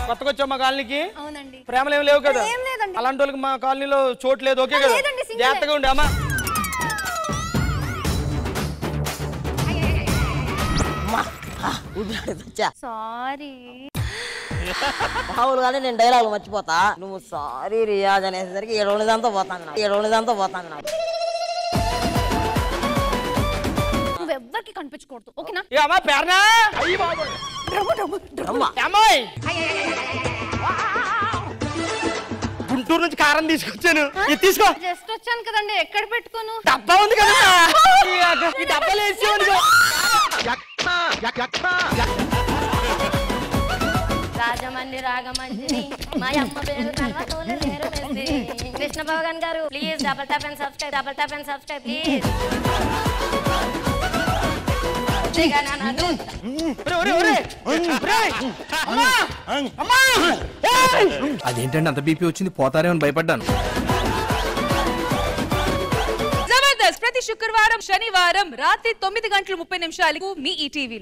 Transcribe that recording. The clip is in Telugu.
కొత్తగా వచ్చావు మా కాలనీకి? అవునండి. ప్రేమలు ఏమి లేవు కదా? ఏం లేదండి. అలాంటి వాళ్ళకి మా కాలనీలో చోటు లేదు. ఓకే కదా? జాగ్రత్తగా ఉండి అమ్మా. సారీ. మామూలుగానే నేను డైలాగులు మర్చిపోతా. నువ్వు సారీ రియాజ్ అనేసరికి 7 పోతాను నాకు. నువ్వెవ్వరికి కనిపించకూడదు, ఓకేనా? అమ్మా పేరనా గుంటూరు నుంచి కారం తీసుకొచ్చాను. తీసుకో. జస్ట్ వచ్చాను కదండి, ఎక్కడ పెట్టుకోను? డబ్బా ఉంది కదా, ఈ డబ్బాలు వేసి రాగమంజరి మా అమ్మ పేరు కృష్ణ భగవాన్ గారు please double tap and subscribe please. అదేంటండి అంత బీపీ వచ్చింది? పోతారేమని భయపడ్డాను. జబర్దస్త్ ప్రతి శుక్రవారం శనివారం రాత్రి 9:30 మీ ఈటీవీలో.